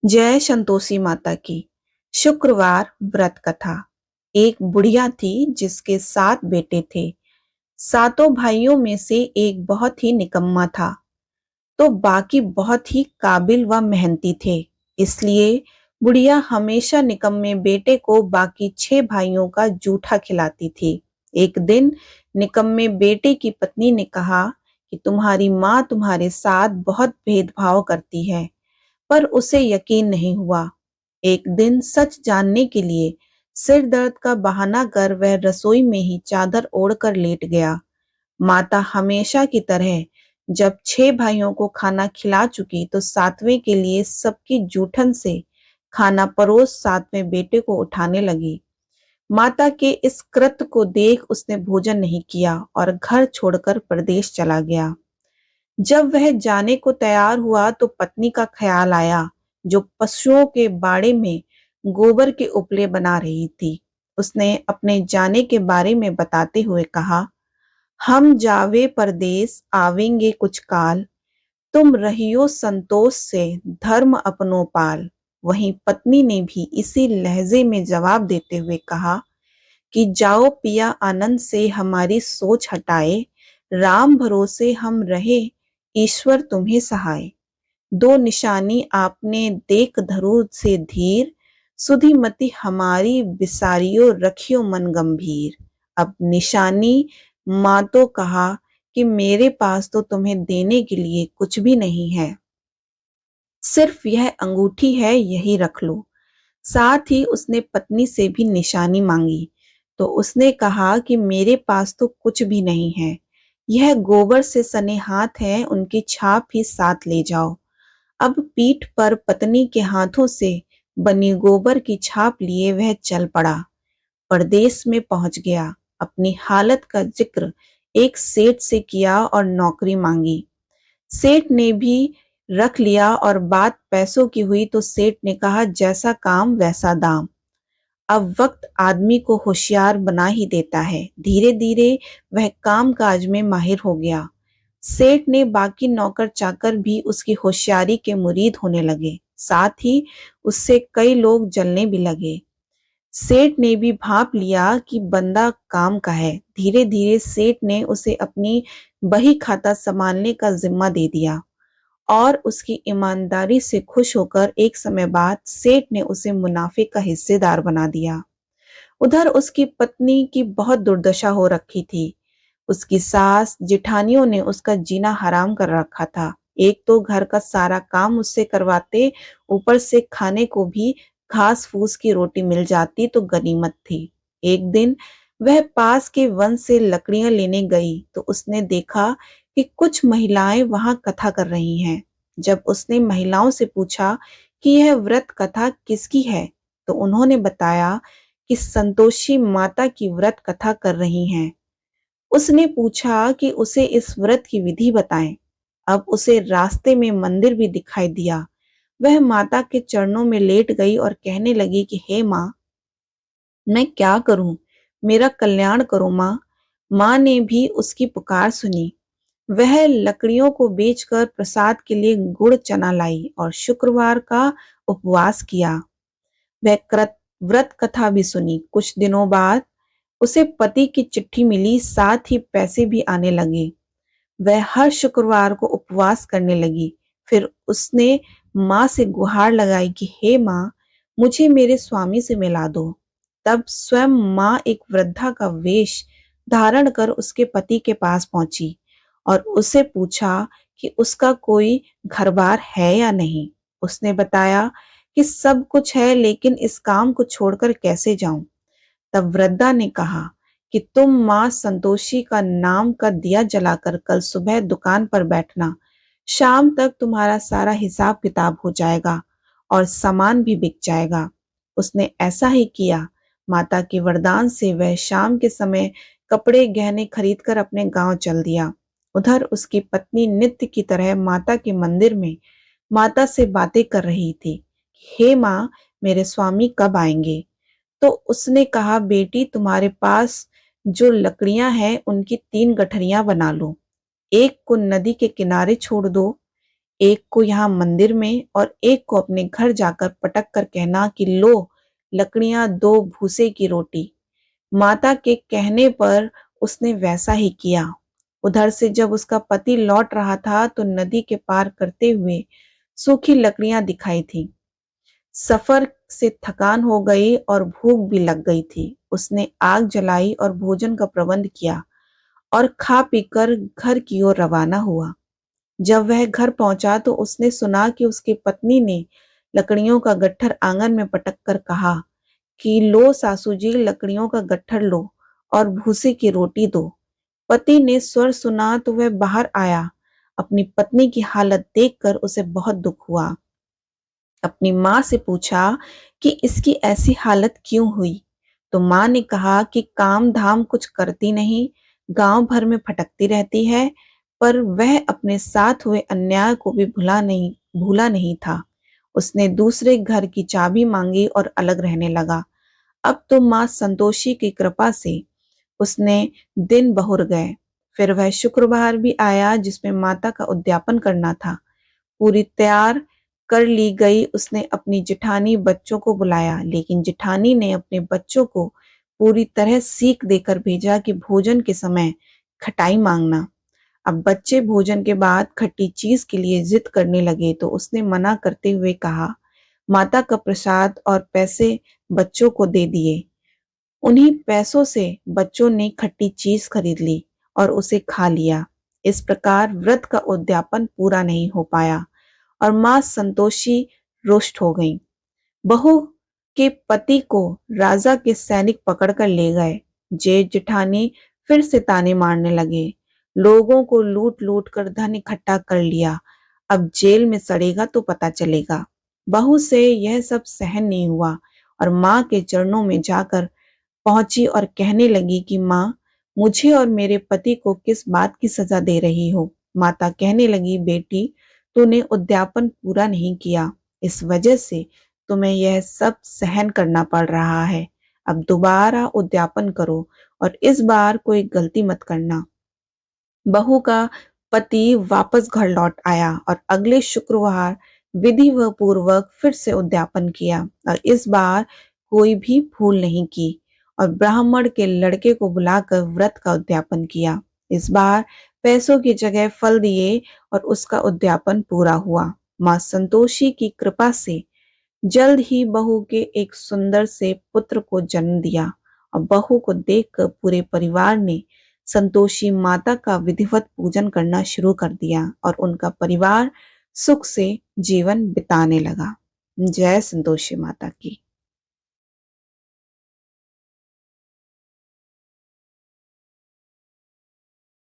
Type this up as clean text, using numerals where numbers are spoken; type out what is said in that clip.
जय संतोषी माता की। शुक्रवार व्रत कथा। एक बुढ़िया थी जिसके 7 बेटे थे। सातों भाइयों में से एक बहुत ही निकम्मा था, तो बाकी बहुत ही काबिल व मेहनती थे। इसलिए बुढ़िया हमेशा निकम्मे बेटे को बाकी 6 भाइयों का जूठा खिलाती थी। एक दिन निकम्मे बेटे की पत्नी ने कहा कि तुम्हारी माँ तुम्हारे साथ बहुत भेदभाव करती है, पर उसे यकीन नहीं हुआ। एक दिन सच जानने के लिए सिर दर्द का बहाना कर वह रसोई में ही चादर ओढ़कर लेट गया। माता हमेशा की तरह जब 6 भाइयों को खाना खिला चुकी तो 7वें के लिए सबकी जूठन से खाना परोस 7वें बेटे को उठाने लगी। माता के इस कृत्य को देख उसने भोजन नहीं किया और घर छोड़कर प्रदेश चला गया। जब वह जाने को तैयार हुआ तो पत्नी का ख्याल आया, जो पशुओं के बाड़े में गोबर के उपले बना रही थी। उसने अपने जाने के बारे में बताते हुए कहा, हम जावे परदेस आवेंगे कुछ काल, तुम रहियो संतोष से धर्म अपनो पाल। वहीं पत्नी ने भी इसी लहजे में जवाब देते हुए कहा कि जाओ पिया आनंद से हमारी सोच हटाए, राम भरोसे हम रहे, ईश्वर तुम्हें सहाय। दो निशानी आपने देख धरो से धीर, सुधीमती हमारी बिसारियो रखियो मन गंभीर। अब निशानी माँ तो कहा कि मेरे पास तो तुम्हें देने के लिए कुछ भी नहीं है, सिर्फ यह अंगूठी है, यही रख लो। साथ ही उसने पत्नी से भी निशानी मांगी, तो उसने कहा कि मेरे पास तो कुछ भी नहीं है, यह गोबर से सने हाथ हैं, उनकी छाप ही साथ ले जाओ। अब पीठ पर पत्नी के हाथों से बनी गोबर की छाप लिए वह चल पड़ा। परदेश में पहुंच गया। अपनी हालत का जिक्र एक सेठ से किया और नौकरी मांगी। सेठ ने भी रख लिया और बात पैसों की हुई तो सेठ ने कहा, जैसा काम वैसा दाम। अब वक्त आदमी को होशियार बना ही देता है। धीरे धीरे वह काम काज में माहिर हो गया। सेठ ने बाकी नौकर चाकर भी उसकी होशियारी के मुरीद होने लगे। साथ ही उससे कई लोग जलने भी लगे। सेठ ने भी भांप लिया कि बंदा काम का है। धीरे धीरे सेठ ने उसे अपनी बही खाता संभालने का जिम्मा दे दिया और उसकी ईमानदारी से खुश होकर एक समय बाद सेठ ने उसे मुनाफे का हिस्सेदार बना दिया। उधर उसकी पत्नी की बहुत दुर्दशा हो रखी थी। उसकी सास जेठानियों ने उसका जीना हराम कर रखा था। एक तो घर का सारा काम उससे करवाते, ऊपर से खाने को भी घास फूस की रोटी मिल जाती तो गनीमत थी। एक दिन वह पास के वन से लकड़ियां लेने गई तो उसने देखा कि कुछ महिलाएं वहां कथा कर रही हैं। जब उसने महिलाओं से पूछा कि यह व्रत कथा किसकी है, तो उन्होंने बताया कि संतोषी माता की व्रत कथा कर रही हैं। उसने पूछा कि उसे इस व्रत की विधि बताएं। अब उसे रास्ते में मंदिर भी दिखाई दिया। वह माता के चरणों में लेट गई और कहने लगी कि हे माँ, मैं क्या करूं, मेरा कल्याण करो माँ। माँ ने भी उसकी पुकार सुनी। वह लकड़ियों को बेचकर प्रसाद के लिए गुड़ चना लाई और शुक्रवार का उपवास किया। वह व्रत कथा भी सुनी। कुछ दिनों बाद उसे पति की चिट्ठी मिली, साथ ही पैसे भी आने लगे। वह हर शुक्रवार को उपवास करने लगी। फिर उसने माँ से गुहार लगाई कि हे माँ, मुझे मेरे स्वामी से मिला दो। तब स्वयं माँ एक वृद्धा का वेश धारण कर उसके पति के पास पहुंची और उसे पूछा कि उसका कोई घर बार है या नहीं। उसने बताया कि सब कुछ है, लेकिन इस काम को छोड़कर कैसे जाऊं। तब वृद्धा ने कहा कि तुम माँ संतोषी का नाम का दिया जलाकर कल सुबह दुकान पर बैठना। शाम तक तुम्हारा सारा हिसाब किताब हो जाएगा और सामान भी बिक जाएगा। उसने ऐसा ही किया। माता के वरदान से वह शाम के समय कपड़े गहने खरीदकर अपने गांव चल दिया। उधर उसकी पत्नी नित्य की तरह माता के मंदिर में माता से बातें कर रही थी। हे माँ, मेरे स्वामी कब आएंगे? तो उसने कहा, बेटी तुम्हारे पास जो लकड़ियां हैं उनकी 3 गठरियां बना लो। एक को नदी के किनारे छोड़ दो, एक को यहाँ मंदिर में और एक को अपने घर जाकर पटक कर कहना कि लो लकड़ियां, दो भूसे की रोटी। माता के कहने पर उसने वैसा ही किया। उधर से जब उसका पति लौट रहा था तो नदी के पार करते हुए सूखी लकड़ियां दिखाई थी। सफर से थकान हो गई और भूख भी लग गई थी। उसने आग जलाई और भोजन का प्रबंध किया और खा पीकर घर की ओर रवाना हुआ। जब वह घर पहुंचा तो उसने सुना कि उसकी पत्नी ने लकड़ियों का गट्ठर आंगन में पटक कर कहा कि लो सासू जी, लकड़ियों का गट्ठर लो और भूसे की रोटी दो। पति ने स्वर सुना तो वह बाहर आया। अपनी पत्नी की हालत देखकर उसे बहुत दुख हुआ। अपनी माँ से पूछा कि इसकी ऐसी हालत क्यों हुई। तो माँ ने कहा कि काम धाम कुछ करती नहीं, गांव भर में भटकती रहती है, पर वह अपने साथ हुए अन्याय को भी भूला नहीं था। उसने दूसरे घर की चाबी मांगी और अलग रहने लगा। अब तो माँ संतोषी की कृपा से उसने दिन बहुर गए। फिर वह शुक्रवार भी आया जिसमें माता का उद्यापन करना था। पूरी तैयार कर ली गई। उसने अपनी जिठानी बच्चों को बुलाया, लेकिन जिठानी ने अपने बच्चों को पूरी तरह सीख देकर भेजा कि भोजन के समय खटाई मांगना। अब बच्चे भोजन के बाद खट्टी चीज के लिए जिद करने लगे तो उसने मना करते हुए कहा, माता का प्रसाद और पैसे बच्चों को दे दिए। उन्हीं पैसों से बच्चों ने खट्टी चीज खरीद ली और उसे खा लिया। इस प्रकार व्रत का उद्यापन पूरा नहीं हो पाया और मां संतोषी रुष्ट हो गईं। बहू के पति को राजा के सैनिक पकड़कर ले गए। जेठ जिठानी फिर से ताने मारने लगे। लोगों को लूट लूट कर धन इकट्ठा कर लिया, अब जेल में सड़ेगा तो पता चलेगा। बहू से यह सब सहन नहीं हुआ और माँ के चरणों में जाकर पहुंची और कहने लगी कि माँ, मुझे और मेरे पति को किस बात की सजा दे रही हो। माता कहने लगी, बेटी, तूने उद्यापन पूरा नहीं किया, इस वजह से तुम्हें यह सब सहन करना पड़ रहा है। अब दोबारा उद्यापन करो और इस बार कोई गलती मत करना। बहू का पति वापस घर लौट आया और अगले शुक्रवार विधि व पूर्वक फिर से उद्यापन किया और इस बार कोई भी भूल नहीं की और ब्राह्मण के लड़के को बुलाकर व्रत का उद्यापन किया। इस बार पैसों की जगह फल दिए और उसका उद्यापन पूरा हुआ। मां संतोषी की कृपा से जल्द ही बहू के एक सुंदर से पुत्र को जन्म दिया और बहू को देखकर पूरे परिवार ने संतोषी माता का विधिवत पूजन करना शुरू कर दिया और उनका परिवार सुख से जीवन बिताने लगा। जय संतोषी माता की।